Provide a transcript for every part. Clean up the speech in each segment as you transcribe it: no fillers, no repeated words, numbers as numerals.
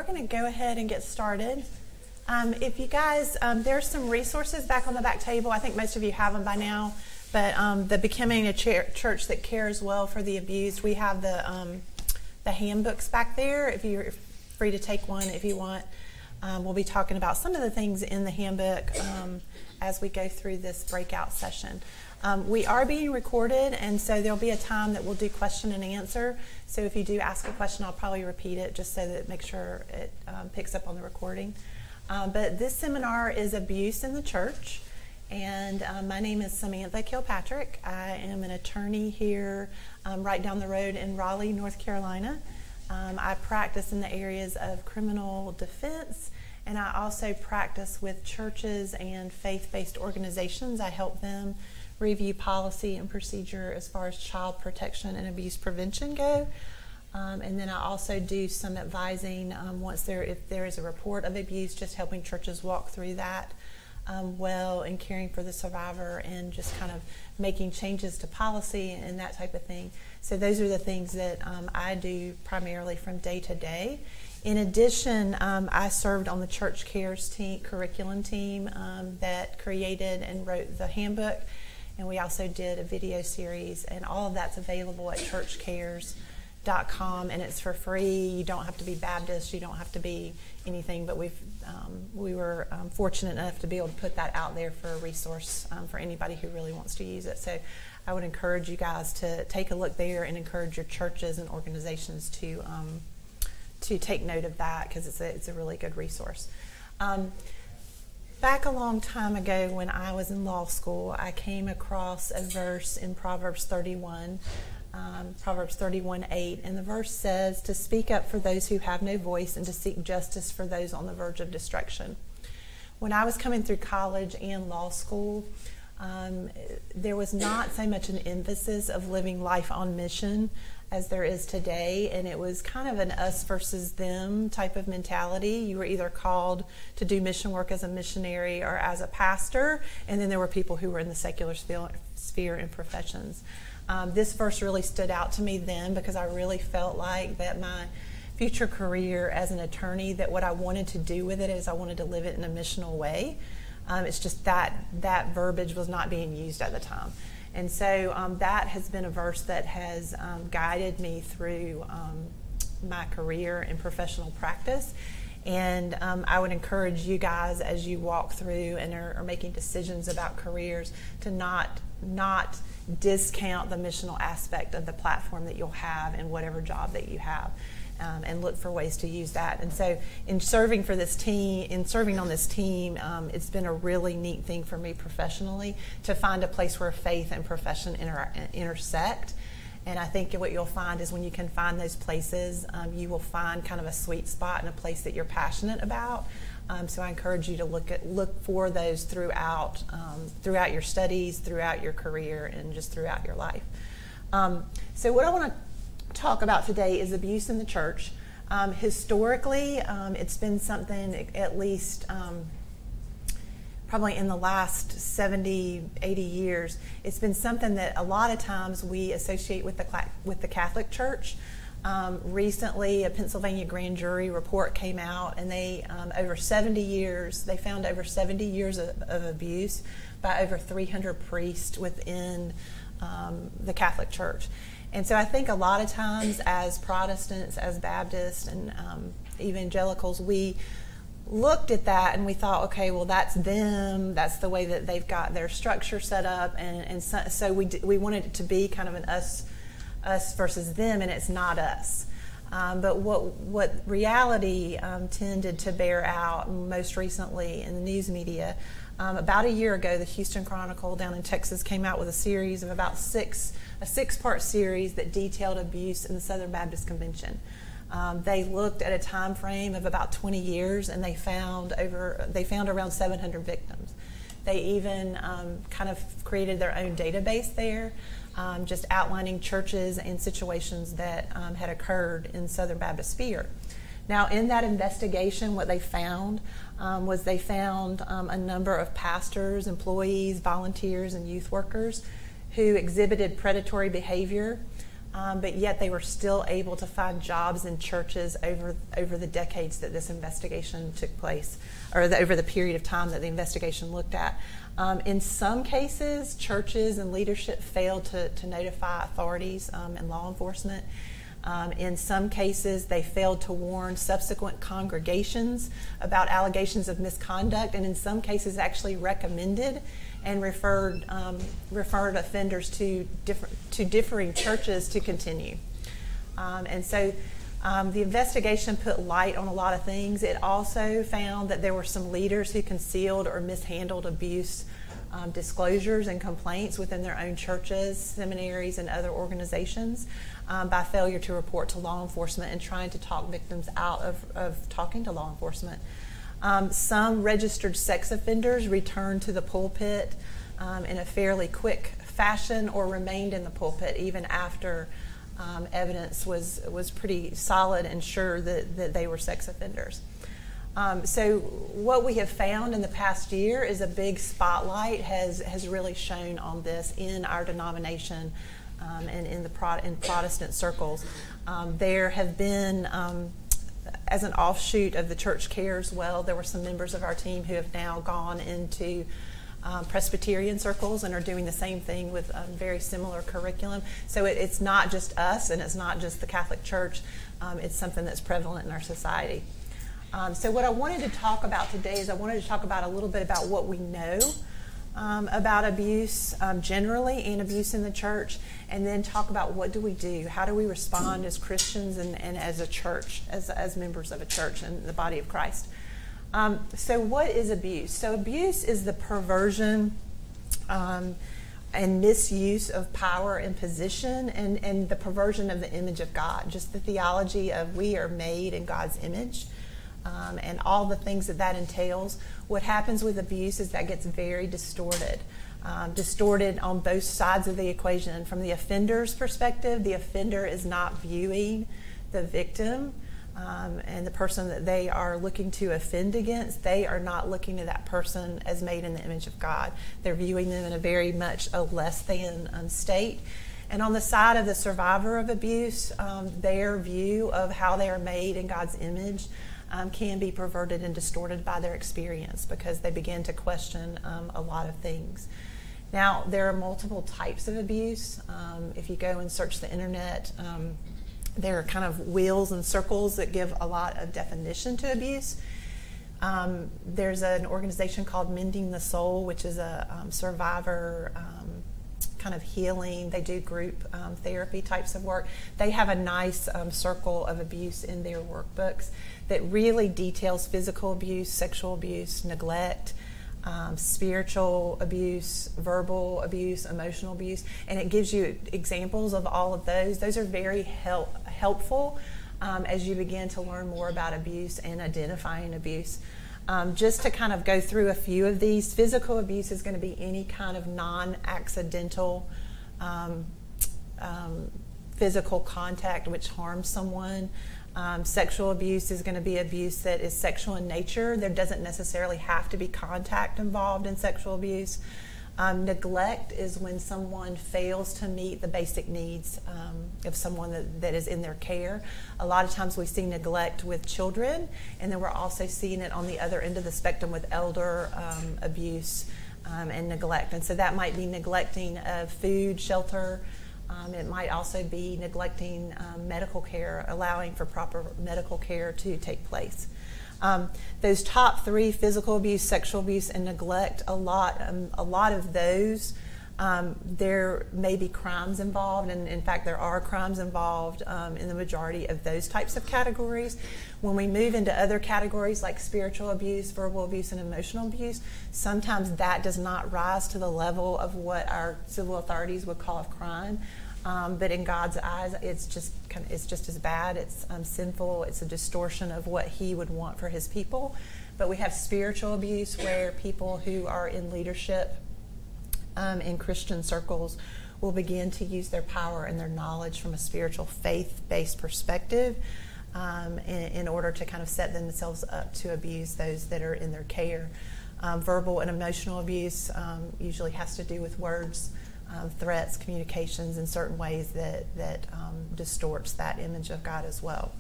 going to go ahead and get started. If you guys, there's some resources back on the back table. I think most of you have them by now. But the Becoming a Church That Cares Well for the Abused, we have the handbooks back there. If you're free to take one if you want. We'll be talking about some of the things in the handbook as we go through this breakout session. We are being recorded, and so there'll be a time that we'll do question and answer. So if you do ask a question, I'll probably repeat it just so that make sure it picks up on the recording. But this seminar is abuse in the church, and my name is Samantha Kilpatrick. I am an attorney here right down the road in Raleigh, North Carolina. I practice in the areas of criminal defense, and I also practice with churches and faith-based organizations. I help them review policy and procedure as far as child protection and abuse prevention go. And then I also do some advising if there is a report of abuse, just helping churches walk through that well, and caring for the survivor, and just kind of making changes to policy and that type of thing. So those are the things that I do primarily from day to day. In addition, I served on the Church Cares curriculum team that created and wrote the handbook. And we also did a video series, and all of that's available at churchcares.com, and it's for free. You don't have to be Baptist, you don't have to be anything, but we were fortunate enough to be able to put that out there for a resource for anybody who really wants to use it. So I would encourage you guys to take a look there and encourage your churches and organizations to take note of that, because it's a really good resource. Back a long time ago when I was in law school, I came across a verse in Proverbs 31, Proverbs 31:8, and the verse says, to speak up for those who have no voice and to seek justice for those on the verge of destruction. When I was coming through college and law school, there was not so much an emphasis of living life on mission as there is today, and it was kind of an us versus them type of mentality. You were either called to do mission work as a missionary or as a pastor, and then there were people who were in the secular sphere and professions. This verse really stood out to me then, because I really felt like that my future career as an attorney, that what I wanted to do with it is I wanted to live it in a missional way. It's just that verbiage was not being used at the time. And so that has been a verse that has guided me through my career and professional practice. And I would encourage you guys, as you walk through and are making decisions about careers, to not discount the missional aspect of the platform that you'll have in whatever job that you have. And look for ways to use that. And so in serving on this team, it's been a really neat thing for me professionally to find a place where faith and profession intersect. And I think what you'll find is when you can find those places, you will find kind of a sweet spot and a place that you're passionate about. So I encourage you to look for those throughout your studies, throughout your career, and just throughout your life. So what I want to talk about today is abuse in the church. Historically, it's been something, at least probably in the last 70, 80 years, it's been something that a lot of times we associate with the Catholic Church. Recently, a Pennsylvania grand jury report came out, and they found over 70 years of abuse by over 300 priests within the Catholic Church. And so I think a lot of times as Protestants, as Baptists, and evangelicals, we looked at that and we thought, okay, well, that's them. That's the way that they've got their structure set up. And so we wanted it to be kind of an us versus them, and it's not us. But what reality tended to bear out most recently in the news media, about a year ago, the Houston Chronicle down in Texas came out with a series of about a six-part series that detailed abuse in the Southern Baptist Convention. They looked at a time frame of about 20 years, and they found around 700 victims. They even kind of created their own database there, just outlining churches and situations that had occurred in Southern Baptist sphere. Now, in that investigation, what they found was a number of pastors, employees, volunteers, and youth workers who exhibited predatory behavior but yet they were still able to find jobs in churches over the decades that this investigation took place, or over the period of time that the investigation looked at. In some cases, churches and leadership failed to notify authorities and law enforcement. In some cases, they failed to warn subsequent congregations about allegations of misconduct, and in some cases actually recommended and referred offenders to differing churches to continue. And so the investigation put light on a lot of things. It also found that there were some leaders who concealed or mishandled abuse disclosures and complaints within their own churches, seminaries, and other organizations by failure to report to law enforcement and trying to talk victims out of talking to law enforcement. Some registered sex offenders returned to the pulpit in a fairly quick fashion or remained in the pulpit even after evidence was pretty solid and sure that they were sex offenders. So what we have found in the past year is a big spotlight has really shone on this in our denomination and in Protestant circles. There have been, as an offshoot of the Church Cares Well, there were some members of our team who have now gone into Presbyterian circles and are doing the same thing with very similar curriculum. So it's not just us and it's not just the Catholic Church. It's something that's prevalent in our society. So what I wanted to talk about today is I wanted to talk about a little bit about what we know about abuse generally and abuse in the church, and then talk about what do we do, how do we respond as Christians and as a church, as members of a church and the body of Christ. So what is abuse? So abuse is the perversion and misuse of power and position and the perversion of the image of God, just the theology of we are made in God's image. And all the things that entails. What happens with abuse is that gets very distorted. Distorted on both sides of the equation. From the offender's perspective, the offender is not viewing the victim and the person that they are looking to offend against. They are not looking at that person as made in the image of God. They're viewing them in a very much a less than state. And on the side of the survivor of abuse, their view of how they are made in God's image can be perverted and distorted by their experience because they begin to question a lot of things. Now, there are multiple types of abuse. If you go and search the internet, there are kind of wheels and circles that give a lot of definition to abuse. There's an organization called Mending the Soul, which is a survivor kind of healing. They do group therapy types of work. They have a nice circle of abuse in their workbooks that really details physical abuse, sexual abuse, neglect, spiritual abuse, verbal abuse, emotional abuse, and it gives you examples of all of those. Those are very helpful as you begin to learn more about abuse and identifying abuse. Just to kind of go through a few of these, physical abuse is going to be any kind of non-accidental physical contact which harms someone. Sexual abuse is going to be abuse that is sexual in nature. There doesn't necessarily have to be contact involved in sexual abuse. Neglect is when someone fails to meet the basic needs of someone that is in their care. A lot of times we see neglect with children, and then we're also seeing it on the other end of the spectrum with elder abuse and neglect. And so that might be neglecting of food, shelter. It might also be neglecting medical care, allowing for proper medical care to take place. Those top three, physical abuse, sexual abuse, and neglect, a lot of those, there may be crimes involved, and in fact there are crimes involved in the majority of those types of categories. When we move into other categories like spiritual abuse, verbal abuse, and emotional abuse, sometimes that does not rise to the level of what our civil authorities would call a crime. But in God's eyes, it's just as bad. It's sinful. It's a distortion of what He would want for His people. But we have spiritual abuse, where people who are in leadership in Christian circles will begin to use their power and their knowledge from a spiritual, faith-based perspective in order to kind of set themselves up to abuse those that are in their care. Verbal and emotional abuse usually has to do with words threats, communications in certain ways that distorts that image of God as well.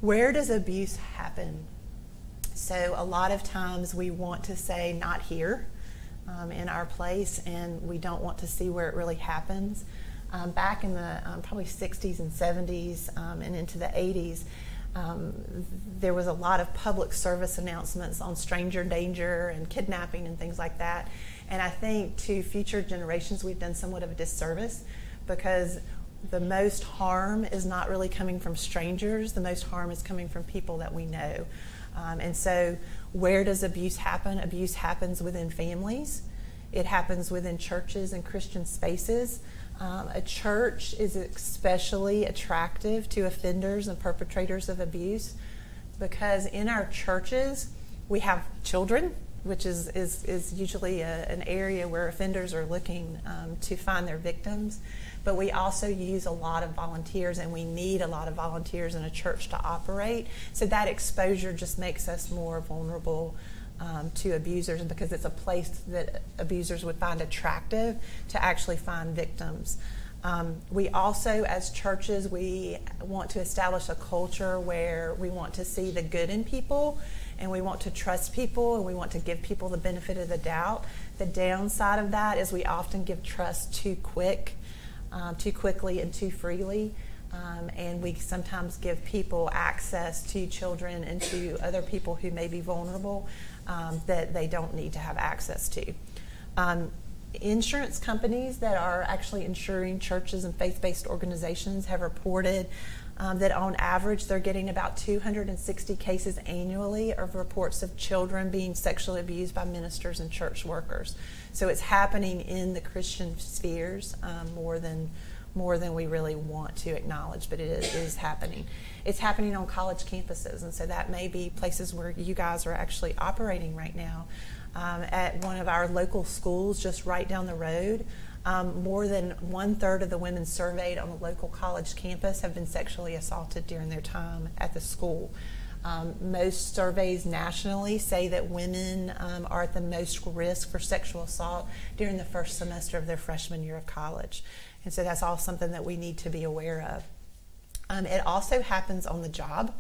Where does abuse happen? So a lot of times we want to say not here in our place, and we don't want to see where it really happens. Back in the probably 60s and 70s and into the 80s, there was a lot of public service announcements on stranger danger and kidnapping and things like that. And I think to future generations we've done somewhat of a disservice, because the most harm is not really coming from strangers. The most harm is coming from people that we know. And so where does abuse happen? Abuse happens within families. It happens within churches and Christian spaces. A church is especially attractive to offenders and perpetrators of abuse, because in our churches we have children, which is usually an area where offenders are looking to find their victims. But we also use a lot of volunteers, and we need a lot of volunteers in a church to operate. So that exposure just makes us more vulnerable to abusers, because it's a place that abusers would find attractive to actually find victims. We also, as churches, we want to establish a culture where we want to see the good in people, and we want to trust people, and we want to give people the benefit of the doubt. The downside of that is we often give trust too quickly and too freely. And we sometimes give people access to children and to other people who may be vulnerable that they don't need to have access to. Insurance companies that are actually insuring churches and faith-based organizations have reported that on average they're getting about 260 cases annually of reports of children being sexually abused by ministers and church workers. So it's happening in the Christian spheres more than we really want to acknowledge, but it is happening. It's happening on college campuses, and so that may be places where you guys are actually operating right now. At one of our local schools just right down the road, more than 1/3 of the women surveyed on the local college campus have been sexually assaulted during their time at the school. Most surveys nationally say that women are at the most risk for sexual assault during the first semester of their freshman year of college. And so that's all something that we need to be aware of. It also happens on the job.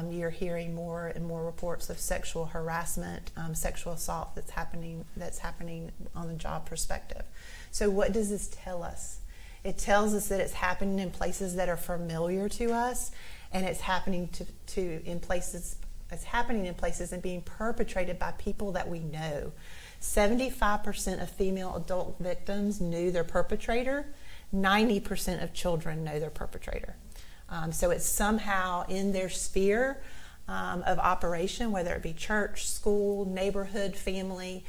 You're hearing more and more reports of sexual harassment, sexual assault that's happening on the job perspective. So what does this tell us? It tells us that it's happening in places that are familiar to us, and it's happening in places and being perpetrated by people that we know. 75% of female adult victims knew their perpetrator. 90% of children know their perpetrator. So it's somehow in their sphere of operation, whether it be church, school, neighborhood, family.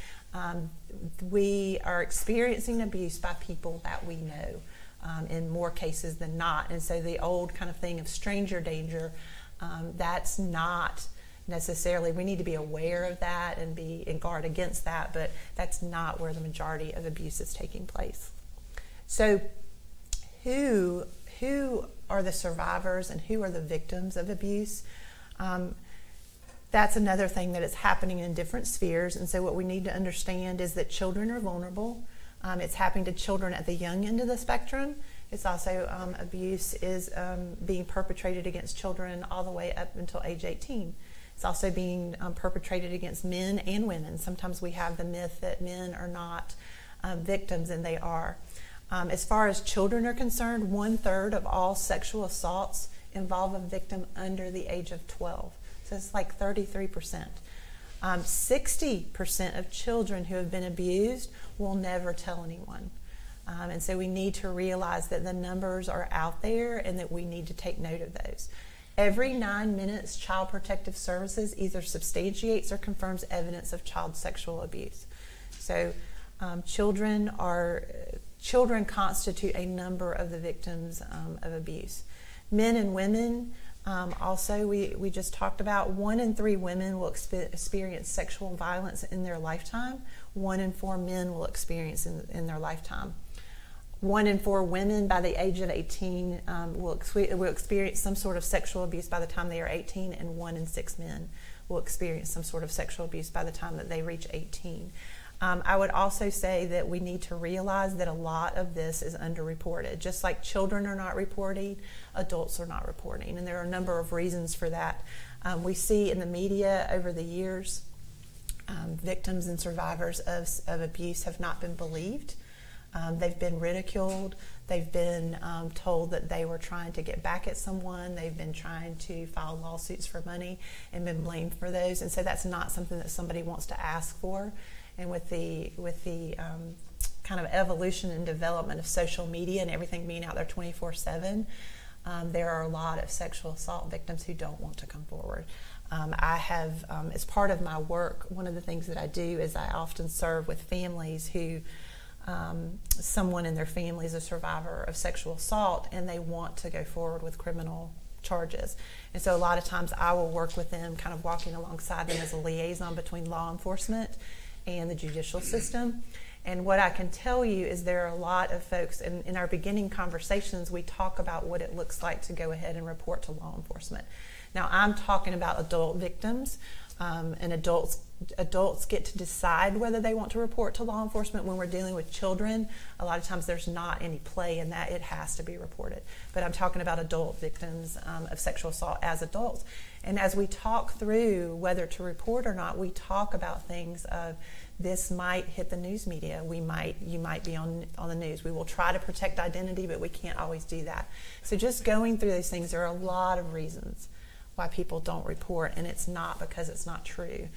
We are experiencing abuse by people that we know in more cases than not. And so the old kind of thing of stranger danger, that's not necessarily, we need to be aware of that and be in guard against that, but that's not where the majority of abuse is taking place. So who are the survivors and who are the victims of abuse? That's another thing that is happening in different spheres. And so what we need to understand is that children are vulnerable. It's happening to children at the young end of the spectrum. It's also abuse is being perpetrated against children all the way up until age 18. It's also being perpetrated against men and women. Sometimes we have the myth that men are not victims, and they are. As far as children are concerned, 1/3 of all sexual assaults involve a victim under the age of 12. So it's like 33%. 60% of children who have been abused will never tell anyone. And so we need to realize that the numbers are out there and that we need to take note of those. Every 9 minutes, Child Protective Services either substantiates or confirms evidence of child sexual abuse. So children constitute a number of the victims of abuse. Men and women, also we just talked about, 1 in 3 women will experience sexual violence in their lifetime. 1 in 4 men will experience in their lifetime. 1 in 4 women by the age of 18 will experience some sort of sexual abuse by the time they are 18, and 1 in 6 men will experience some sort of sexual abuse by the time that they reach 18. I would also say that we need to realize that a lot of this is underreported. Just like children are not reporting, adults are not reporting. And there are a number of reasons for that. We see in the media over the years, victims and survivors of abuse have not been believed. They've been ridiculed. They've been told that they were trying to get back at someone. They've been trying to file lawsuits for money and been blamed for those. And so that's not something that somebody wants to ask for. And with the kind of evolution and development of social media and everything being out there 24/7, there are a lot of sexual assault victims who don't want to come forward. I have, as part of my work, one of the things that I do is I often serve with families who someone in their family is a survivor of sexual assault and they want to go forward with criminal charges. And so a lot of times I will work with them, kind of walking alongside them as a liaison between law enforcement and the judicial system. And what I can tell you is there are a lot of folks, and in our beginning conversations, we talk about what it looks like to go ahead and report to law enforcement. Now, I'm talking about adult victims, and adults get to decide whether they want to report to law enforcement. When we're dealing with children, a lot of times there's not any play in that. It has to be reported. But I'm talking about adult victims of sexual assault as adults. And as we talk through whether to report or not, we talk about things of this might hit the news media. You might be on the news. We will try to protect identity, but we can't always do that. So just going through those things, there are a lot of reasons why people don't report, and it's not because it's not true.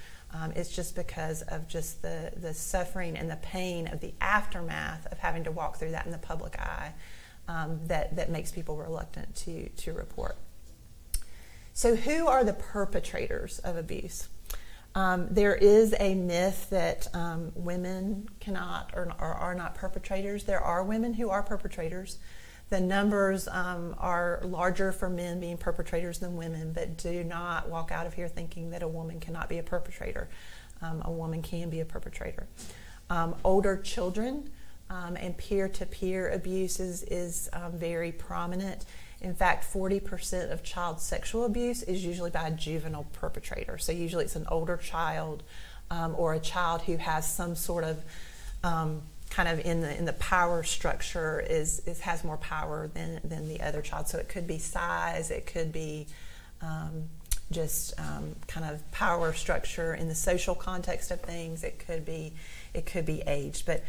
It's just because of just the suffering and the pain of the aftermath of having to walk through that in the public eye that makes people reluctant to report. So who are the perpetrators of abuse? There is a myth that women cannot or are not perpetrators. There are women who are perpetrators. The numbers are larger for men being perpetrators than women, but do not walk out of here thinking that a woman cannot be a perpetrator. A woman can be a perpetrator. Older children and peer-to-peer abuse is very prominent. In fact, 40% of child sexual abuse is usually by a juvenile perpetrator. So usually it's an older child or a child who has some sort of kind of in the power structure has more power than the other child. So it could be size, it could be just kind of power structure in the social context of things. It could be age, but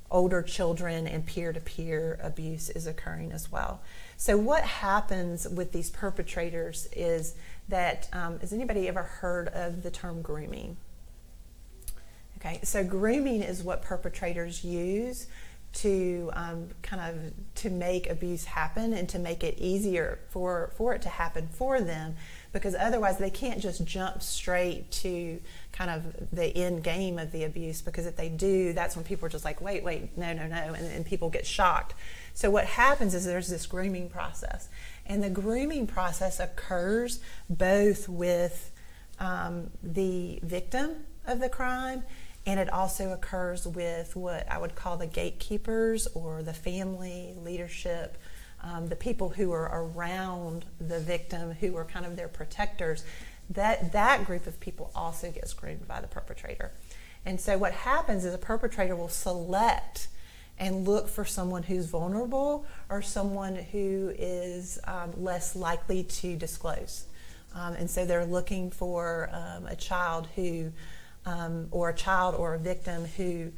older children and peer-to-peer abuse is occurring as well. So what happens with these perpetrators is that, has anybody ever heard of the term grooming? Okay, so grooming is what perpetrators use to to make abuse happen and to make it easier for it to happen for them, because otherwise they can't just jump straight to kind of the end game of the abuse, because if they do, that's when people are just like, wait, no, and people get shocked. So what happens is there's this grooming process, and the grooming process occurs both with the victim of the crime, and it also occurs with what I would call the gatekeepers or the family leadership, the people who are around the victim, who are kind of their protectors. That group of people also gets groomed by the perpetrator. And so what happens is a perpetrator will select and look for someone who's vulnerable or someone who is less likely to disclose. And so they're looking for a child who or a victim who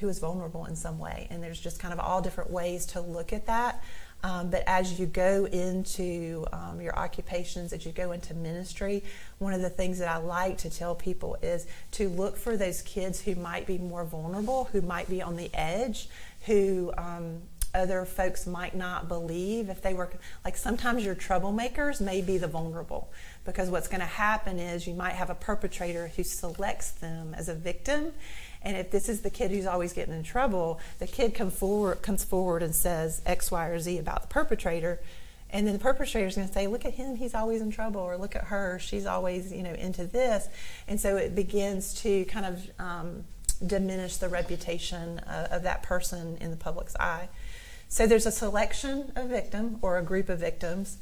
is vulnerable in some way. And there's just kind of all different ways to look at that. But as you go into your occupations, as you go into ministry, one of the things that I like to tell people is to look for those kids who might be more vulnerable, who might be on the edge, who other folks might not believe if they were, like sometimes your troublemakers may be the vulnerable, because what's going to happen is you might have a perpetrator who selects them as a victim, and if this is the kid who's always getting in trouble, the kid comes forward and says X, Y, or Z about the perpetrator, and then the perpetrator is going to say, look at him, he's always in trouble, or look at her, she's always into this, and so it begins to kind of diminish the reputation of that person in the public's eye. So there's a selection of victim or a group of victims.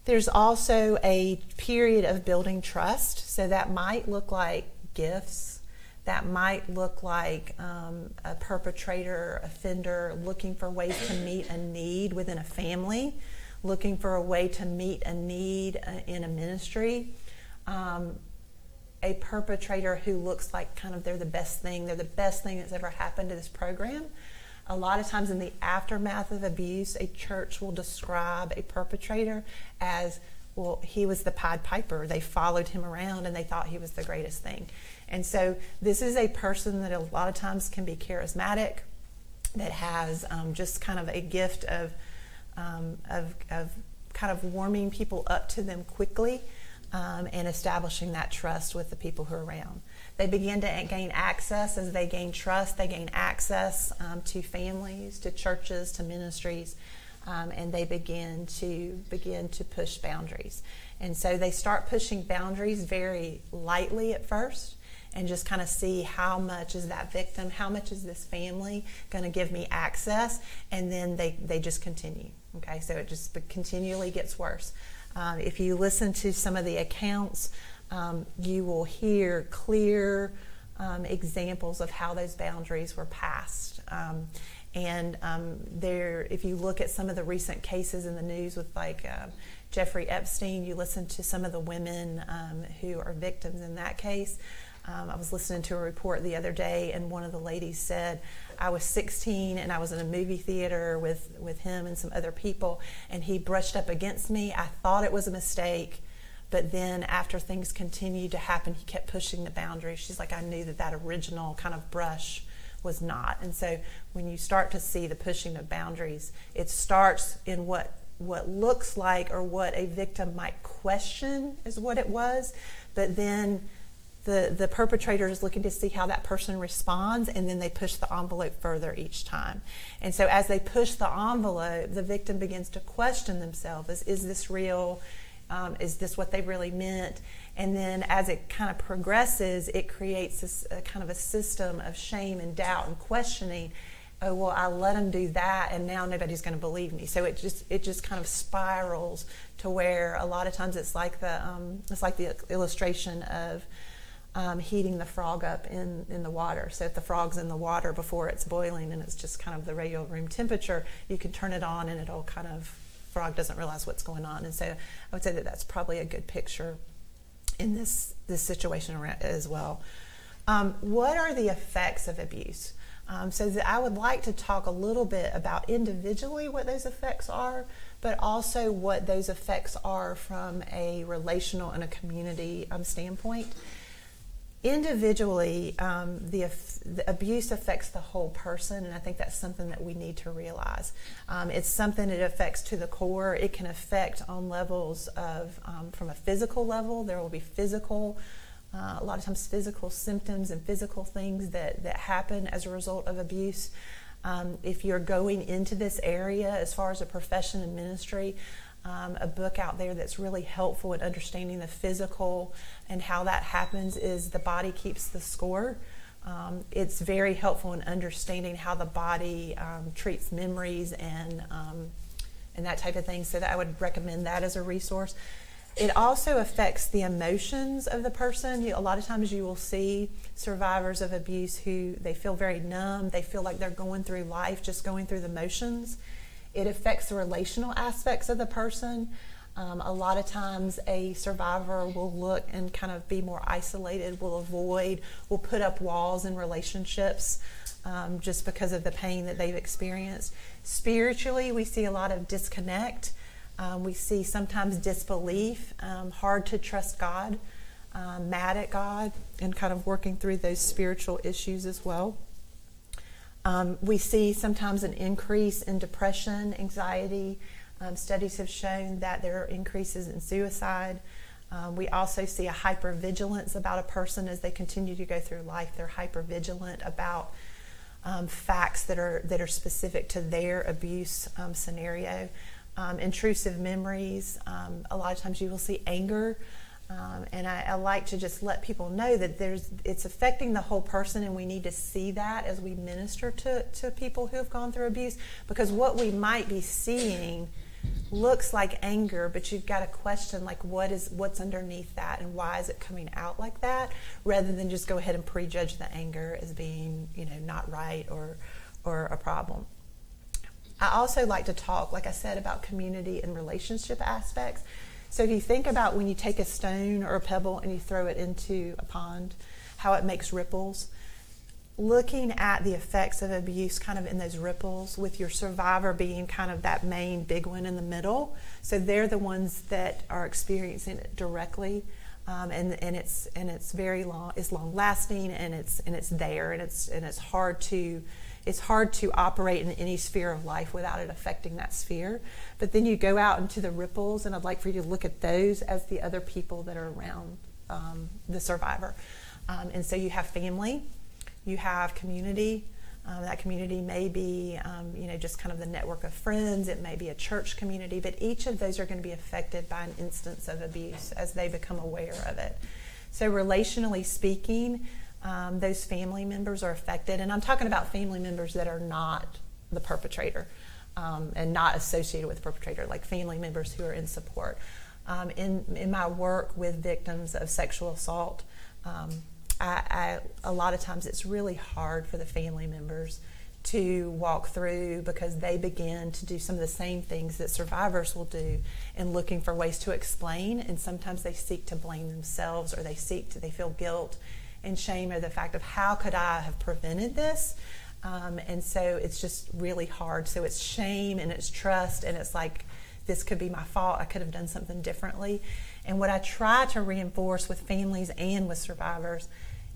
There's also a period of building trust. So that might look like gifts. that might look like a perpetrator, offender looking for ways to meet a need within a family, looking for a way to meet a need in a ministry. A perpetrator who looks like kind of they're the best thing that's ever happened to this program. A lot of times in the aftermath of abuse, a church will describe a perpetrator as, well, he was the Pied Piper. They followed him around and they thought he was the greatest thing. And so this is a person that a lot of times can be charismatic, that has just kind of a gift of kind of warming people up to them quickly and establishing that trust with the people who are around. They begin to gain access. As they gain trust, they gain access to families, to churches, to ministries, and they begin to push boundaries. And so they start pushing boundaries very lightly at first, and just kind of see how much is that victim, how much is this family going to give me access, and then they just continue. Okay, so it just continually gets worse. If you listen to some of the accounts, you will hear clear examples of how those boundaries were passed. If you look at some of the recent cases in the news with Jeffrey Epstein, you listen to some of the women who are victims in that case. I was listening to a report the other day, and one of the ladies said, I was 16 and I was in a movie theater with him and some other people, and he brushed up against me. I thought it was a mistake, but then after things continued to happen, he kept pushing the boundaries. She's like, I knew that original kind of brush was not. And so when you start to see the pushing of boundaries, it starts in what looks like, or what a victim might question is what it was, but then the perpetrator is looking to see how that person responds, and then they push the envelope further each time. And so as they push the envelope, the victim begins to question themselves. Is this real? Is this what they really meant? And then as it kind of progresses, it creates this kind of a system of shame and doubt and questioning. Oh, well, I let them do that, and now nobody's going to believe me. So it just kind of spirals to where a lot of times it's like the illustration of heating the frog up in the water. So if the frog's in the water before it's boiling and it's just kind of the regular room temperature, you can turn it on and it'll kind of, frog doesn't realize what's going on. And so I would say that that's probably a good picture in this situation as well. What are the effects of abuse? So I would like to talk a little bit about individually what those effects are, but also what those effects are from a relational and a community standpoint. Individually, the abuse affects the whole person, and I think that's something that we need to realize. It's something that affects to the core. It can affect on levels of, from a physical level, there will be a lot of times physical symptoms and physical things that happen as a result of abuse. If you're going into this area as far as a profession and ministry, a book out there that's really helpful in understanding the physical and how that happens is The Body Keeps the Score. It's very helpful in understanding how the body treats memories and that type of thing, so that I would recommend that as a resource. It also affects the emotions of the person. A lot of times you will see survivors of abuse who they feel very numb. They feel like they're going through life, just going through the motions. It affects the relational aspects of the person. A lot of times a survivor will look and kind of be more isolated, will avoid, will put up walls in relationships just because of the pain that they've experienced. Spiritually, we see a lot of disconnect. We see sometimes disbelief, hard to trust God, mad at God, and kind of working through those spiritual issues as well. We see sometimes an increase in depression, anxiety. Studies have shown that there are increases in suicide. We also see a hypervigilance about a person as they continue to go through life. They're hypervigilant about facts that are specific to their abuse scenario. Intrusive memories. A lot of times you will see anger. And I like to just let people know that it's affecting the whole person, and we need to see that as we minister to people who have gone through abuse, because what we might be seeing looks like anger, but you've got to question like what's underneath that and why is it coming out like that, rather than just go ahead and prejudge the anger as being, not right or a problem. I also like to talk, like I said, about community and relationship aspects. So if you think about when you take a stone or a pebble and you throw it into a pond, how it makes ripples, looking at the effects of abuse kind of in those ripples, with your survivor being kind of that main big one in the middle. So they're the ones that are experiencing it directly, and it's very long, it's long lasting, and it's there, and it's hard to operate in any sphere of life without it affecting that sphere. But then you go out into the ripples, and I'd like for you to look at those as the other people that are around the survivor. And so you have family, you have community. That community may be, just kind of the network of friends. It may be a church community, but each of those are going to be affected by an instance of abuse as they become aware of it. So relationally speaking, those family members are affected, and I'm talking about family members that are not the perpetrator and not associated with the perpetrator, like family members who are in support. In my work with victims of sexual assault, a lot of times it's really hard for the family members to walk through, because they begin to do some of the same things that survivors will do in looking for ways to explain, and sometimes they seek to blame themselves, or they feel guilt and shame or the fact of how could I have prevented this, and so it's just really hard. So it's shame and it's trust, and it's like, this could be my fault, I could have done something differently. And what I try to reinforce with families and with survivors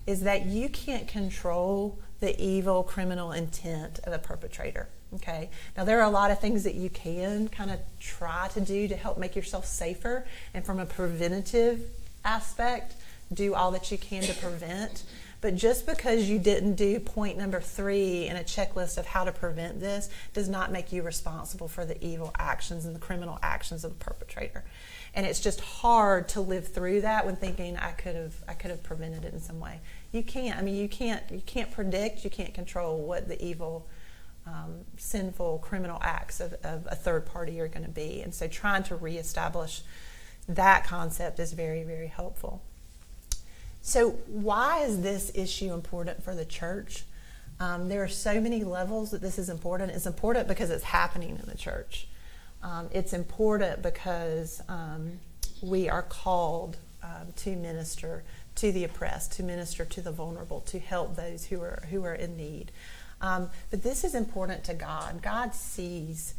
is that you can't control the evil criminal intent of a perpetrator. Okay. Now there are a lot of things that you can kind of try to do to help make yourself safer, and from a preventative aspect, do all that you can to prevent. But just because you didn't do point number 3 in a checklist of how to prevent this does not make you responsible for the evil actions and the criminal actions of the perpetrator. And it's just hard to live through that when thinking I could have prevented it in some way. You can't. I mean, you can't predict, you can't control what the evil, sinful criminal acts of a third party are going to be. And so trying to reestablish that concept is very, very helpful. So why is this issue important for the church? There are so many levels that this is important. It's important because it's happening in the church. It's important because we are called to minister to the oppressed, to minister to the vulnerable, to help those who are in need. But this is important to God. God sees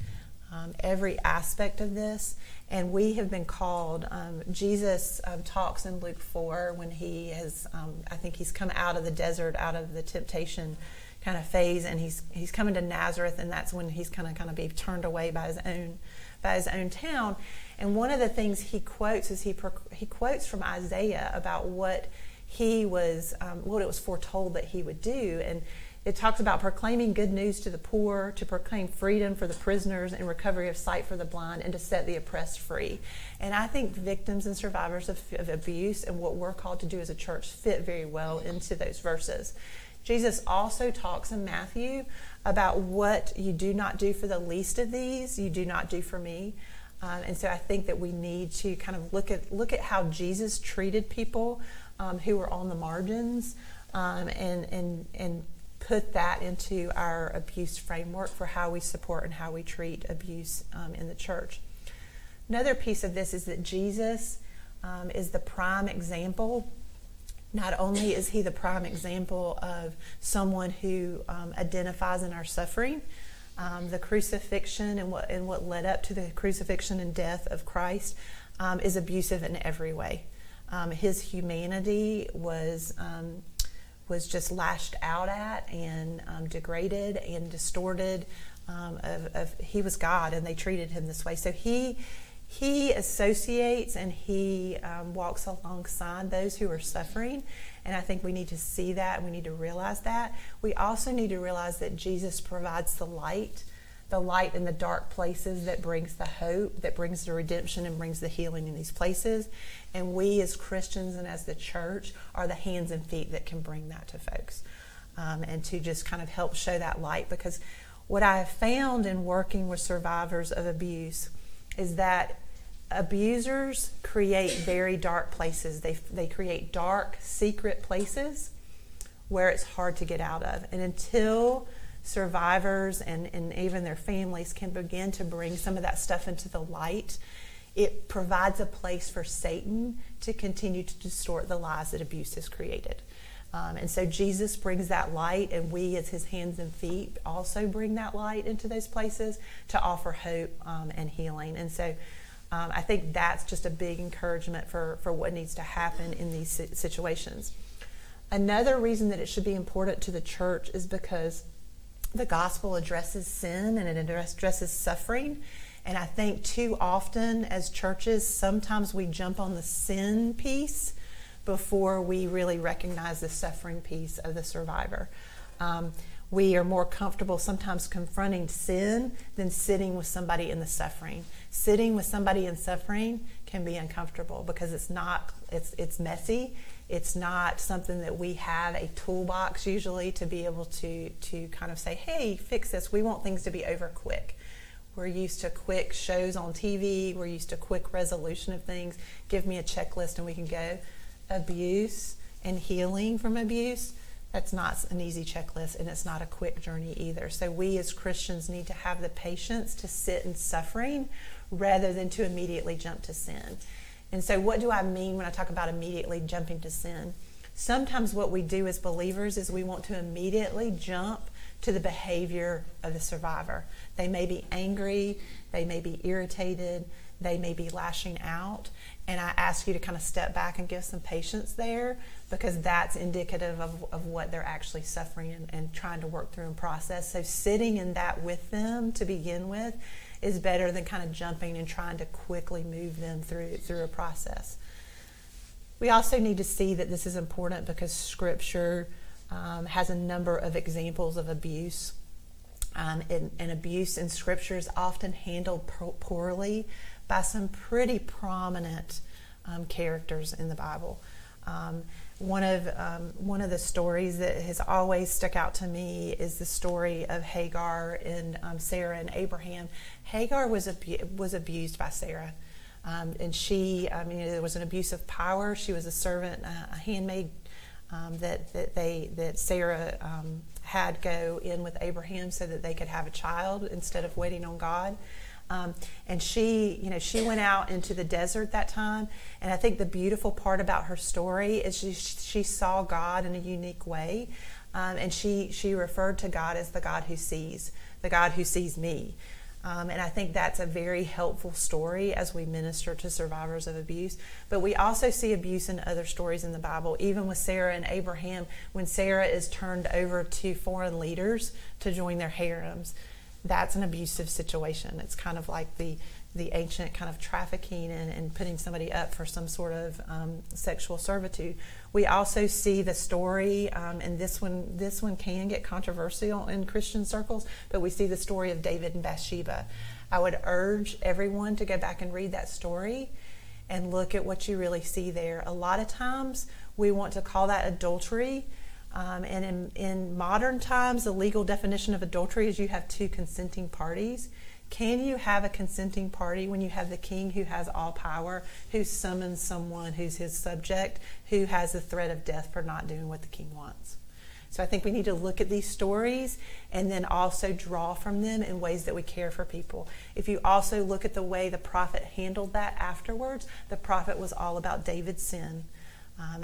every aspect of this, and we have been called. Jesus talks in Luke 4 when he has, I think he's come out of the desert, out of the temptation kind of phase, and he's coming to Nazareth, and that's when he's kind of be turned away by his own town. And one of the things he quotes is he quotes from Isaiah about what it was foretold that he would do, and it talks about proclaiming good news to the poor, to proclaim freedom for the prisoners and recovery of sight for the blind, and to set the oppressed free. And I think victims and survivors of abuse and what we're called to do as a church fit very well into those verses. Jesus also talks in Matthew about what you do not do for the least of these, you do not do for me. And so I think that we need to kind of look at how Jesus treated people who were on the margins, and put that into our abuse framework for how we support and how we treat abuse in the church. Another piece of this is that Jesus is the prime example. Not only is he the prime example of someone who identifies in our suffering, the crucifixion and what led up to the crucifixion and death of Christ is abusive in every way. His humanity was just lashed out at and degraded and distorted. He was God, and they treated him this way. So he associates and he walks alongside those who are suffering, and I think we need to see that and we need to realize that. We also need to realize that Jesus provides the light in the dark places that brings the hope, that brings the redemption and brings the healing in these places. And we as Christians and as the church are the hands and feet that can bring that to folks, and to just kind of help show that light. Because what I have found in working with survivors of abuse is that abusers create very dark places. They create dark, secret places where it's hard to get out of. And until survivors and even their families can begin to bring some of that stuff into the light, it provides a place for Satan to continue to distort the lies that abuse has created. And so Jesus brings that light, and we as his hands and feet also bring that light into those places to offer hope and healing. And so I think that's just a big encouragement for what needs to happen in these situations. Another reason that it should be important to the church is because the gospel addresses sin and it addresses suffering. And I think too often as churches, sometimes we jump on the sin piece before we really recognize the suffering piece of the survivor. We are more comfortable sometimes confronting sin than sitting with somebody in the suffering. Sitting with somebody in suffering can be uncomfortable because it's messy. It's not something that we have a toolbox usually to be able to kind of say, hey, fix this. We want things to be over quick. We're used to quick shows on TV. We're used to quick resolution of things. Give me a checklist and we can go. Abuse and healing from abuse, that's not an easy checklist, and it's not a quick journey either. So we as Christians need to have the patience to sit in suffering rather than to immediately jump to sin. And so what do I mean when I talk about immediately jumping to sin? Sometimes what we do as believers is we want to immediately jump to the behavior of the survivor. They may be angry, they may be irritated, they may be lashing out. And I ask you to kind of step back and give some patience there, because that's indicative of what they're actually suffering and trying to work through and process. So sitting in that with them to begin with is better than kind of jumping and trying to quickly move them through a process. We also need to see that this is important because Scripture has a number of examples of abuse. And abuse in Scripture is often handled poorly by some pretty prominent characters in the Bible. One of the stories that has always stuck out to me is the story of Hagar and Sarah and Abraham. Hagar was abused by Sarah, and there was an abuse of power. She was a servant, a handmaid that Sarah had go in with Abraham so that they could have a child instead of waiting on God. And she went out into the desert that time. And I think the beautiful part about her story is she saw God in a unique way. And she referred to God as the God who sees me. And I think that's a very helpful story as we minister to survivors of abuse. But we also see abuse in other stories in the Bible, even with Sarah and Abraham, when Sarah is turned over to foreign leaders to join their harems. That's an abusive situation. It's kind of like the ancient kind of trafficking and putting somebody up for some sort of sexual servitude. We also see the story, and this one can get controversial in Christian circles, but we see the story of David and Bathsheba. I would urge everyone to go back and read that story and look at what you really see there. A lot of times we want to call that adultery. And in modern times, the legal definition of adultery is you have two consenting parties. Can you have a consenting party when you have the king who has all power, who summons someone who's his subject, who has the threat of death for not doing what the king wants? So I think we need to look at these stories and then also draw from them in ways that we care for people. If you also look at the way the prophet handled that afterwards, the prophet was all about David's sin.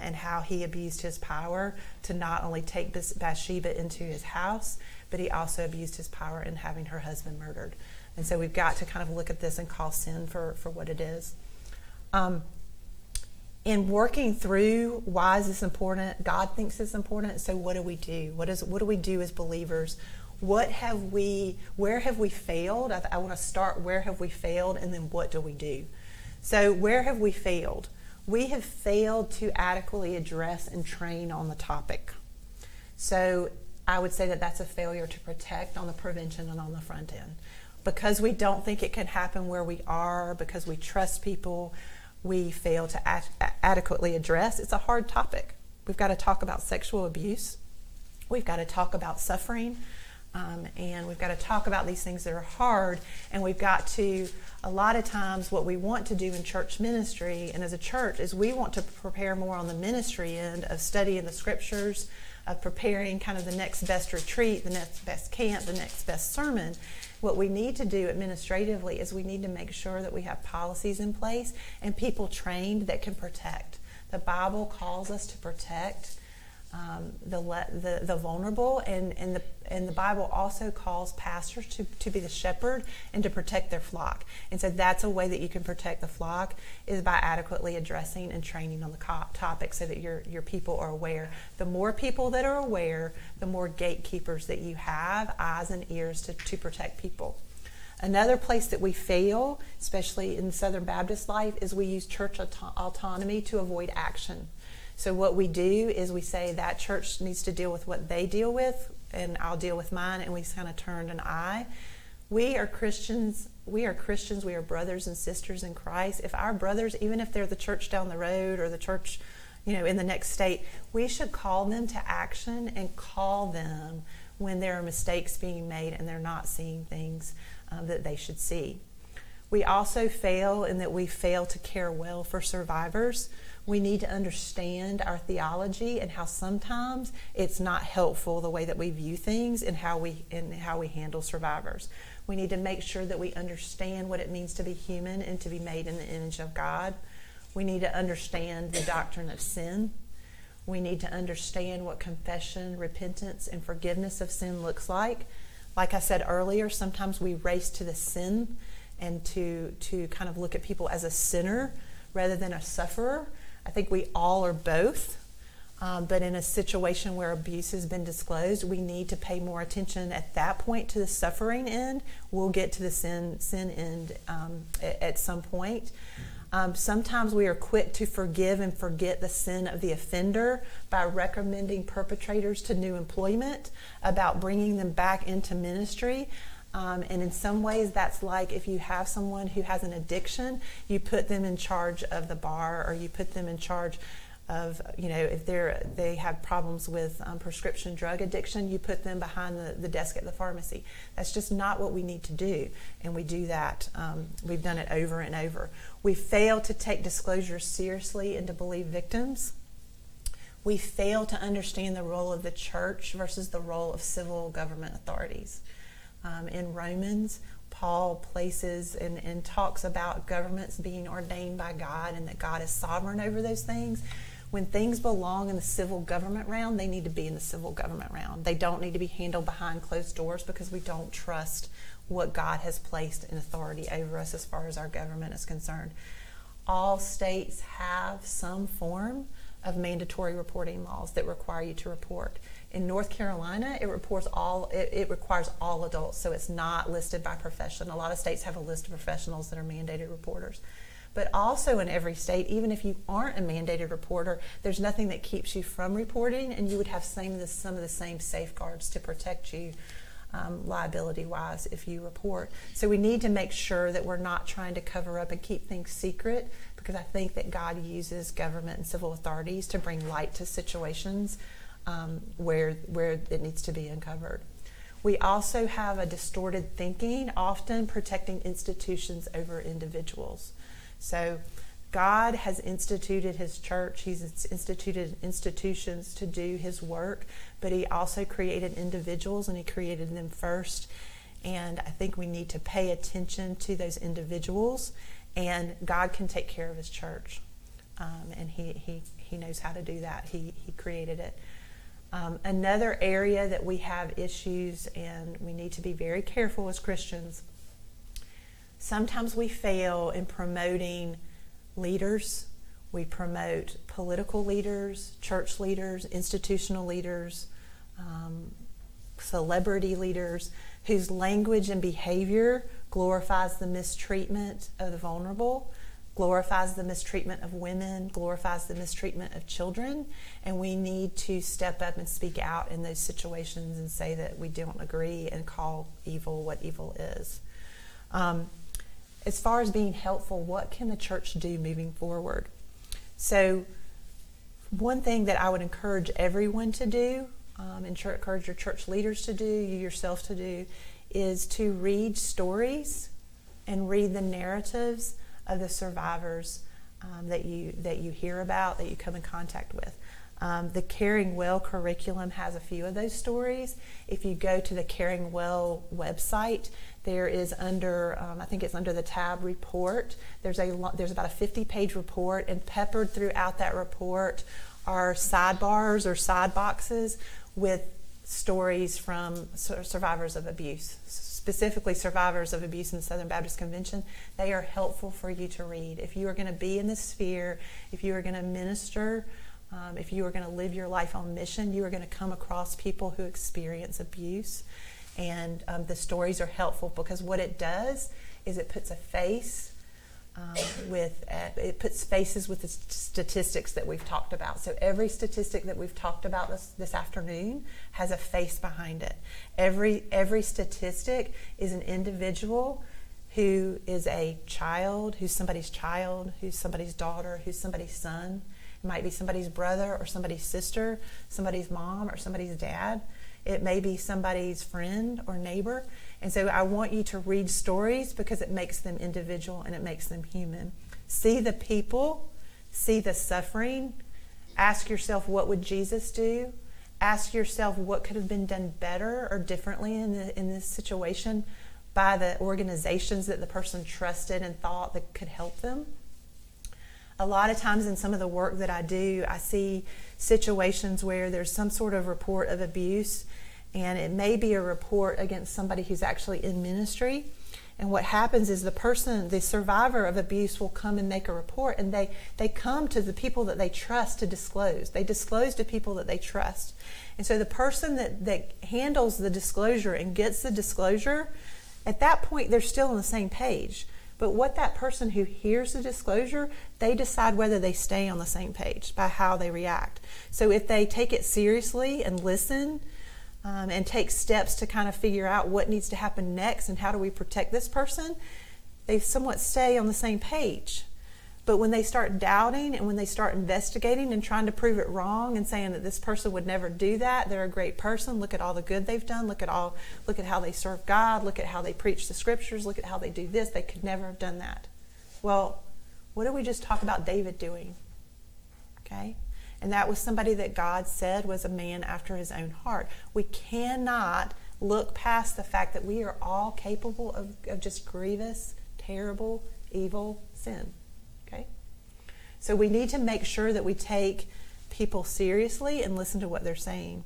And how he abused his power to not only take Bathsheba into his house, but he also abused his power in having her husband murdered. And so we've got to kind of look at this and call sin for what it is. In working through why is this important, God thinks it's important, so what do we do? What do we do as believers? Where have we failed? I want to start where have we failed, and then what do we do? So where have we failed? We have failed to adequately address and train on the topic. So I would say that that's a failure to protect on the prevention and on the front end. Because we don't think it can happen where we are, because we trust people, we fail to adequately address. It's a hard topic. We've got to talk about sexual abuse. We've got to talk about suffering. And we've got to talk about these things that are hard, and we've got to, a lot of times what we want to do in church ministry and as a church is we want to prepare more on the ministry end of studying the scriptures, of preparing kind of the next best retreat, the next best camp, the next best sermon. What we need to do administratively is we need to make sure that we have policies in place and people trained that can protect. The Bible calls us to protect the vulnerable, and the Bible also calls pastors to be the shepherd and to protect their flock. And so that's a way that you can protect the flock, is by adequately addressing and training on the topic so that your people are aware. The more people that are aware, the more gatekeepers that you have, eyes and ears to protect people. Another place that we fail, especially in Southern Baptist life, is we use church autonomy to avoid action. So what we do is we say that church needs to deal with what they deal with, and I'll deal with mine, and we kind of turn an eye. We are Christians. We are brothers and sisters in Christ. If our brothers, even if they're the church down the road or the church, in the next state, we should call them to action and call them when there are mistakes being made and they're not seeing things that they should see. We also fail in that we fail to care well for survivors. We need to understand our theology and how sometimes it's not helpful the way that we view things and how we handle survivors. We need to make sure that we understand what it means to be human and to be made in the image of God. We need to understand the doctrine of sin. We need to understand what confession, repentance, and forgiveness of sin looks like. Like I said earlier, sometimes we race to the sin and to kind of look at people as a sinner rather than a sufferer. I think we all are both, but in a situation where abuse has been disclosed, we need to pay more attention at that point to the suffering end. We'll get to the sin end at some point. Sometimes we are quick to forgive and forget the sin of the offender by recommending perpetrators to new employment, about bringing them back into ministry. And in some ways, that's like if you have someone who has an addiction, you put them in charge of the bar, or you put them in charge of, if they have problems with prescription drug addiction, you put them behind the desk at the pharmacy. That's just not what we need to do. And we do that. We've done it over and over. We fail to take disclosure seriously and to believe victims. We fail to understand the role of the church versus the role of civil government authorities. In Romans, Paul places and talks about governments being ordained by God and that God is sovereign over those things. When things belong in the civil government realm, they need to be in the civil government realm. They don't need to be handled behind closed doors because we don't trust what God has placed in authority over us as far as our government is concerned. All states have some form of mandatory reporting laws that require you to report. In North Carolina, it requires all adults, so it's not listed by profession. A lot of states have a list of professionals that are mandated reporters. But also in every state, even if you aren't a mandated reporter, there's nothing that keeps you from reporting, and you would have some of the same safeguards to protect you liability-wise if you report. So we need to make sure that we're not trying to cover up and keep things secret, because I think that God uses government and civil authorities to bring light to situations where it needs to be uncovered. We also have a distorted thinking, often protecting institutions over individuals. So God has instituted his church. He's instituted institutions to do his work, but he also created individuals, and he created them first. And I think we need to pay attention to those individuals, and God can take care of his church. And he knows how to do that. He created it. Another area that we have issues, and we need to be very careful as Christians, sometimes we fail in promoting leaders. We promote political leaders, church leaders, institutional leaders, celebrity leaders, whose language and behavior glorifies the mistreatment of the vulnerable, glorifies the mistreatment of women, glorifies the mistreatment of children, and we need to step up and speak out in those situations and say that we don't agree and call evil what evil is. As far as being helpful, what can the church do moving forward? So one thing that I would encourage everyone to do encourage your church leaders to do, you yourself to do, is to read stories and read the narratives of the survivors that you hear about, that you come in contact with. The Caring Well curriculum has a few of those stories. If you go to the Caring Well website, there is under, I think it's under the tab report, there's about a 50-page report, and peppered throughout that report are sidebars or side boxes with stories from survivors of abuse, specifically survivors of abuse in the Southern Baptist Convention. They are helpful for you to read. If you are going to be in this sphere, if you are going to minister, if you are going to live your life on mission, you are going to come across people who experience abuse. And the stories are helpful because what it does is it puts a face it puts faces with the statistics that we've talked about. So every statistic that we've talked about this afternoon has a face behind it. Every statistic is an individual who is a child, who's somebody's daughter, who's somebody's son. It might be somebody's brother or somebody's sister, somebody's mom or somebody's dad. It may be somebody's friend or neighbor. And so I want you to read stories because it makes them individual and it makes them human. See the people, see the suffering. Ask yourself, what would Jesus do? Ask yourself, what could have been done better or differently in this situation by the organizations that the person trusted and thought that could help them. A lot of times in some of the work that I do, I see situations where there's some sort of report of abuse, and it may be a report against somebody who's actually in ministry. And what happens is the survivor of abuse will come and make a report, and they come to the people that they trust to disclose. They disclose to people that they trust. And so the person that handles the disclosure and gets the disclosure, at that point they're still on the same page. But what that person who hears the disclosure, they decide whether they stay on the same page by how they react. So if they take it seriously and listen and take steps to kind of figure out what needs to happen next and how do we protect this person, they somewhat stay on the same page. But when they start doubting and when they start investigating and trying to prove it wrong and saying that this person would never do that, they're a great person, look at all the good they've done, look at how they serve God, look at how they preach the scriptures, look at how they do this, they could never have done that. Well, what did we just talk about David doing? Okay? And that was somebody that God said was a man after his own heart. We cannot look past the fact that we are all capable of just grievous, terrible, evil sin. Okay? So we need to make sure that we take people seriously and listen to what they're saying.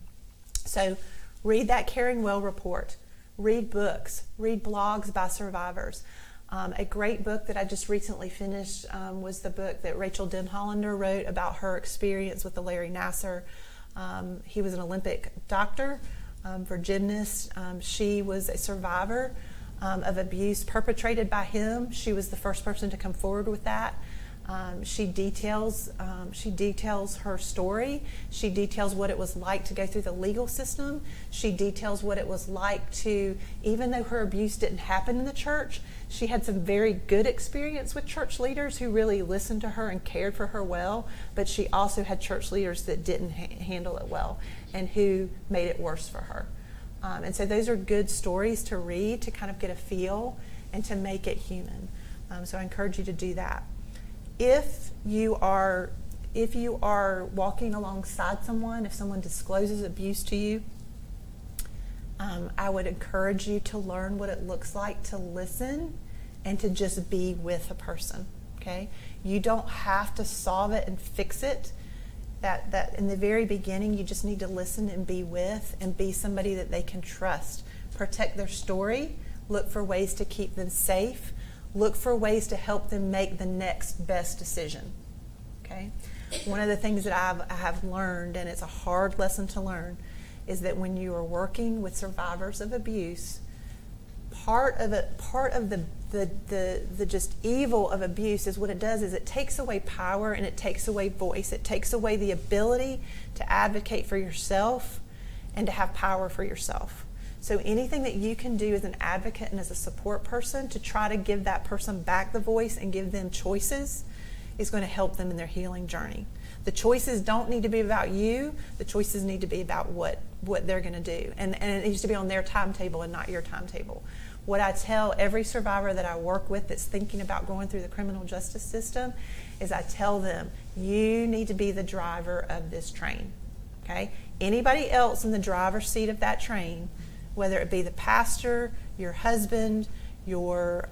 So read that Caring Well report. Read books. Read blogs by survivors. A great book that I just recently finished was the book that Rachel Denhollander wrote about her experience with the Larry Nassar. He was an Olympic doctor for gymnasts. She was a survivor of abuse perpetrated by him. She was the first person to come forward with that. She details her story. She details what it was like to go through the legal system. She details what it was like to, even though her abuse didn't happen in the church, she had some very good experience with church leaders who really listened to her and cared for her well, but she also had church leaders that didn't handle it well and who made it worse for her. And so those are good stories to read to kind of get a feel and to make it human. So I encourage you to do that. If you are walking alongside someone, if someone discloses abuse to you, I would encourage you to learn what it looks like to listen and to just be with a person. Okay? You don't have to solve it and fix it. That in the very beginning, you just need to listen and be with and be somebody that they can trust. Protect their story. Look for ways to keep them safe. Look for ways to help them make the next best decision. Okay? One of the things that I have learned, and it's a hard lesson to learn, is that when you are working with survivors of abuse, part of the just evil of abuse is what it does is it takes away power and it takes away voice. It takes away the ability to advocate for yourself and to have power for yourself. So anything that you can do as an advocate and as a support person to try to give that person back the voice and give them choices is going to help them in their healing journey. The choices don't need to be about you. The choices need to be about what they're going to do. And it needs to be on their timetable and not your timetable. What I tell every survivor that I work with that's thinking about going through the criminal justice system is I tell them, you need to be the driver of this train. Okay? Anybody else in the driver's seat of that train, whether it be the pastor, your husband, your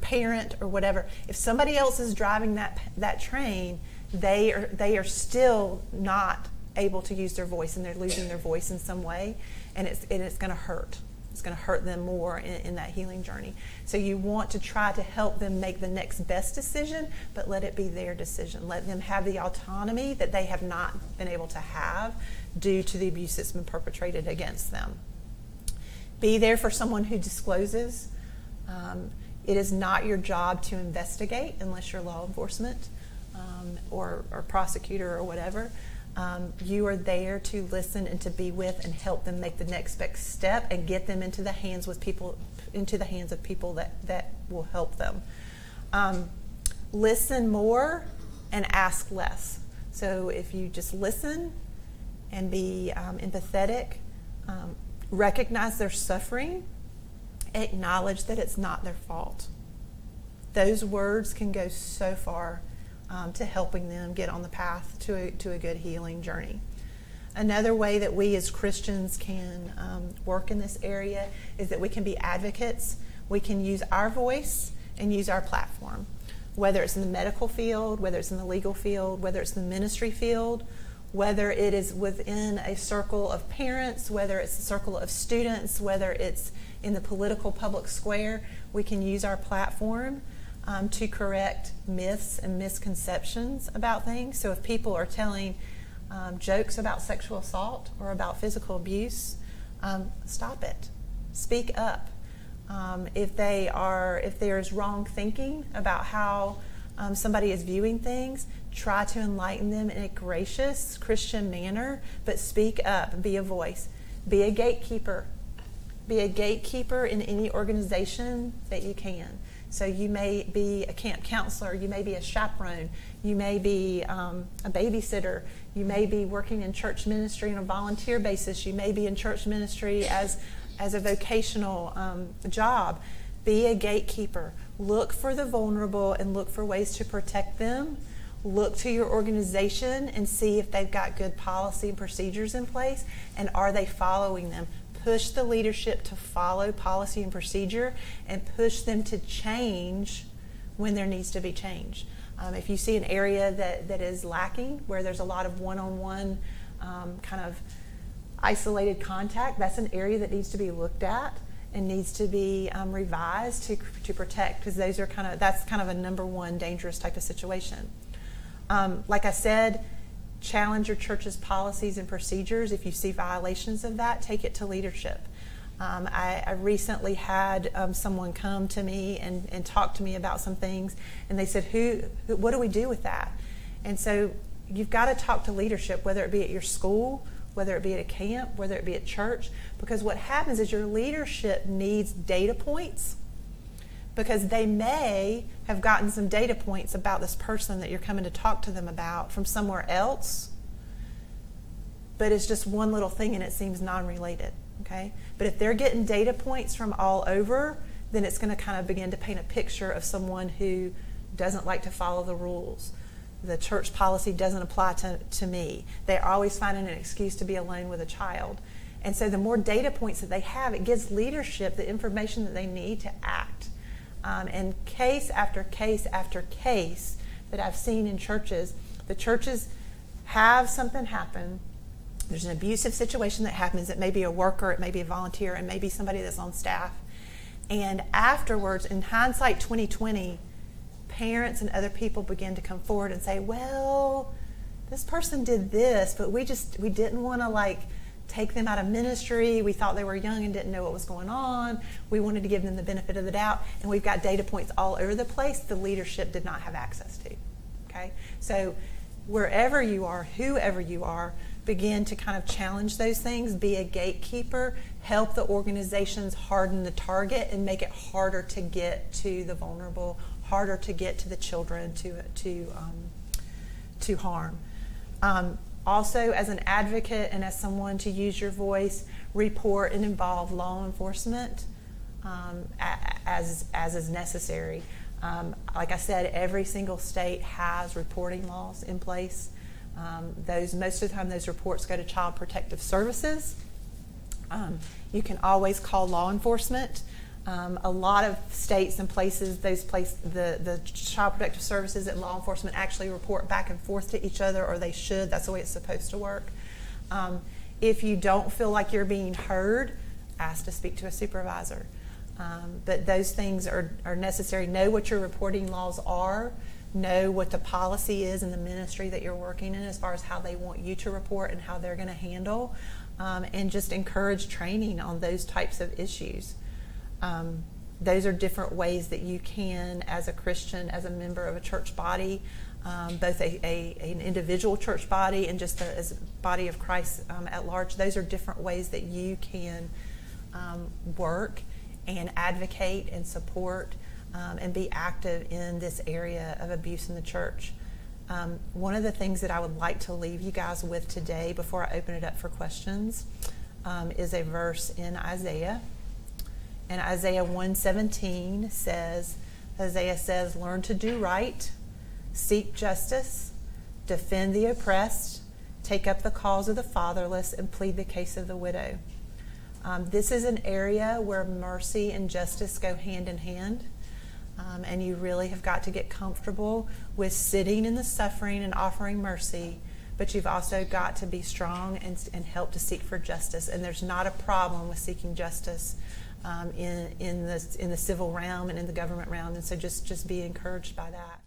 parent, or whatever, if somebody else is driving that train, they are still not able to use their voice, and they're losing their voice in some way, and it's going to hurt. It's going to hurt them more in that healing journey. So you want to try to help them make the next best decision, but let it be their decision. Let them have the autonomy that they have not been able to have due to the abuse that's been perpetrated against them. Be there for someone who discloses. It is not your job to investigate unless you're law enforcement or prosecutor or whatever. You are there to listen and to be with and help them make the next best step and get them into the hands of people that will help them. Listen more and ask less. So if you just listen and be empathetic, recognize their suffering, acknowledge that it's not their fault. Those words can go so far to helping them get on the path to a good healing journey. Another way that we as Christians can work in this area is that we can be advocates. We can use our voice and use our platform, whether it's in the medical field, whether it's in the legal field, whether it's in the ministry field, whether it is within a circle of parents, whether it's a circle of students, whether it's in the political public square. We can use our platform to correct myths and misconceptions about things. So if people are telling jokes about sexual assault or about physical abuse, stop it. Speak up. If there's wrong thinking about how somebody is viewing things, try to enlighten them in a gracious Christian manner, but speak up and be a voice. Be a gatekeeper. Be a gatekeeper in any organization that you can. So you may be a camp counselor, you may be a chaperone, you may be a babysitter, you may be working in church ministry on a volunteer basis, you may be in church ministry as a vocational job. Be a gatekeeper. Look for the vulnerable and look for ways to protect them. Look to your organization and see if they've got good policy and procedures in place, and are they following them. Push the leadership to follow policy and procedure, and push them to change when there needs to be change. If you see an area that is lacking, where there's a lot of one-on-one kind of isolated contact, that's an area that needs to be looked at and needs to be revised to protect, because that's kind of a number one dangerous type of situation. Like I said, challenge your church's policies and procedures. If you see violations of that, take it to leadership. I recently had someone come to me and talk to me about some things, and they said, what do we do with that? And so you've got to talk to leadership, whether it be at your school, whether it be at a camp, whether it be at church, because what happens is your leadership needs data points, because they may have gotten some data points about this person that you're coming to talk to them about from somewhere else, but it's just one little thing and it seems non-related, okay? But if they're getting data points from all over, then it's going to kind of begin to paint a picture of someone who doesn't like to follow the rules. The church policy doesn't apply to me. They're always finding an excuse to be alone with a child. And so the more data points that they have, it gives leadership the information that they need to act. And case after case after case that I've seen in churches, the churches have something happen. There's an abusive situation that happens. It may be a worker, it may be a volunteer, it may be somebody that's on staff. And afterwards, in hindsight 2020, parents and other people begin to come forward and say, well, this person did this, but we didn't want to take them out of ministry. We thought they were young and didn't know what was going on. We wanted to give them the benefit of the doubt, and we've got data points all over the place the leadership did not have access to. Okay? So wherever you are, whoever you are, begin to kind of challenge those things, be a gatekeeper, help the organizations harden the target and make it harder to get to the vulnerable, harder to get to the children to harm. Also, as an advocate and as someone to use your voice, report and involve law enforcement as is necessary. Like I said, every single state has reporting laws in place. Most of the time, those reports go to Child Protective Services. You can always call law enforcement. A lot of states and places, the Child Protective Services and law enforcement actually report back and forth to each other, or they should. That's the way it's supposed to work. If you don't feel like you're being heard, ask to speak to a supervisor. But those things are necessary. Know what your reporting laws are. Know what the policy is in the ministry that you're working in as far as how they want you to report and how they're going to handle. And just encourage training on those types of issues. Those are different ways that you can, as a Christian, as a member of a church body, both an individual church body and just as a body of Christ at large, those are different ways that you can work and advocate and support and be active in this area of abuse in the church. One of the things that I would like to leave you guys with today before I open it up for questions is a verse in Isaiah. And Isaiah 1:17 says, learn to do right, seek justice, defend the oppressed, take up the cause of the fatherless, and plead the case of the widow. This is an area where mercy and justice go hand in hand. And you really have got to get comfortable with sitting in the suffering and offering mercy, but you've also got to be strong and help to seek for justice. And there's not a problem with seeking justice in the civil realm and in the government realm. And so just be encouraged by that.